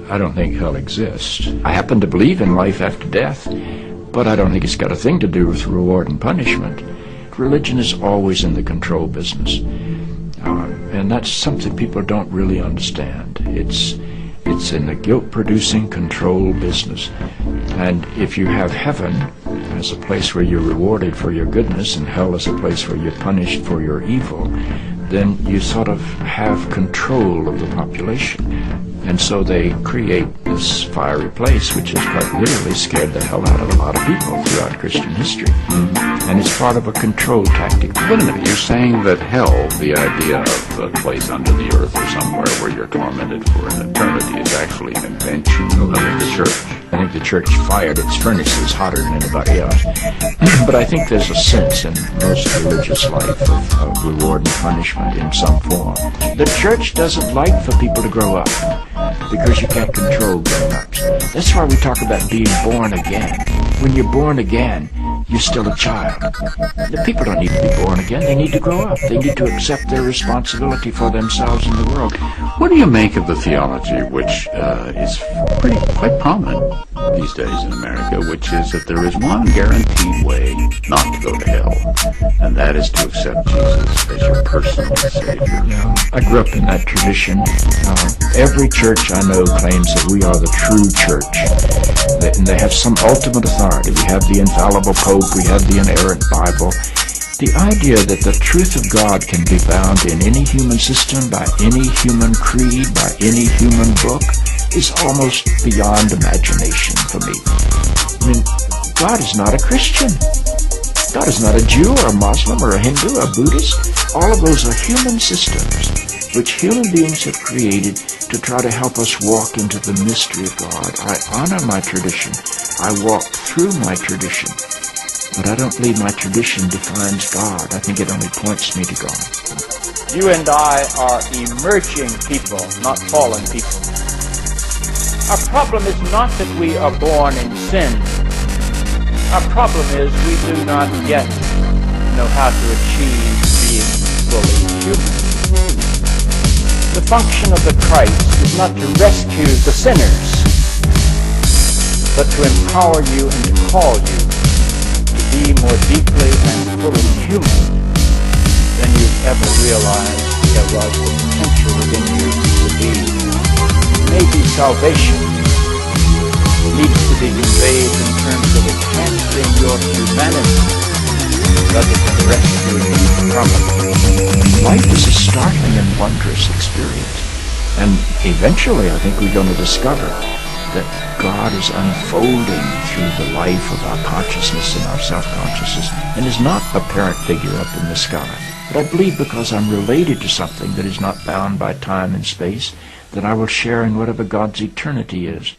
I don't think hell exists. I happen to believe in life after death, but I don't think it's got a thing to do with reward and punishment. Religion is always in the control business, and that's something people don't really understand. It's in the guilt-producing control business. And if you have heaven as a place where you're rewarded for your goodness and hell as a place where you're punished for your evil, then you sort of have control of the population. And so they create this fiery place, which has quite literally scared the hell out of a lot of people throughout Christian history. And it's part of a control tactic. Wait a minute, you're saying that hell, the idea of a place under the earth or somewhere where you're tormented for an eternity, is actually an invention of the church? I think the church fired its furnaces hotter than anybody else. But I think there's a sense in most religious life of reward and punishment in some form. The church doesn't like for people to grow up, because you can't control grown-ups. That's why we talk about being born again. When you're born again, you're still a child. The people don't need to be born again. They need to grow up. They need to accept their responsibility for themselves and the world. What do you make of the theology, which is quite prominent these days in America, which is that there is one guaranteed way not to go to hell, and that is to accept Jesus as your personal Savior? I grew up in that tradition. Every church I know claims that we are the true church, and they have some ultimate authority. We have the infallible Pope, we have the inerrant Bible. The idea that the truth of God can be found in any human system, by any human creed, by any human book, is almost beyond imagination for me. I mean, God is not a Christian. God is not a Jew or a Muslim or a Hindu or a Buddhist. All of those are human systems which human beings have created to try to help us walk into the mystery of God. I honor my tradition. I walk through my tradition. But I don't believe my tradition defines God. I think it only points me to God. You and I are emerging people, not fallen people. Our problem is not that we are born in sin. Our problem is we do not yet know how to achieve being fully human. The function of the Christ is not to rescue the sinners, but to empower you and to call you to be more deeply and fully human than you've ever realized there was the potential within you to be. Maybe salvation needs to be conveyed in terms of enhancing your humanity rather than rescuing you from it. Life is a startling and wondrous experience. And eventually I think we're going to discover that God is unfolding through the life of our consciousness and our self-consciousness and is not a apparent figure up in the sky. But I believe because I'm related to something that is not bound by time and space, that I will share in whatever God's eternity is.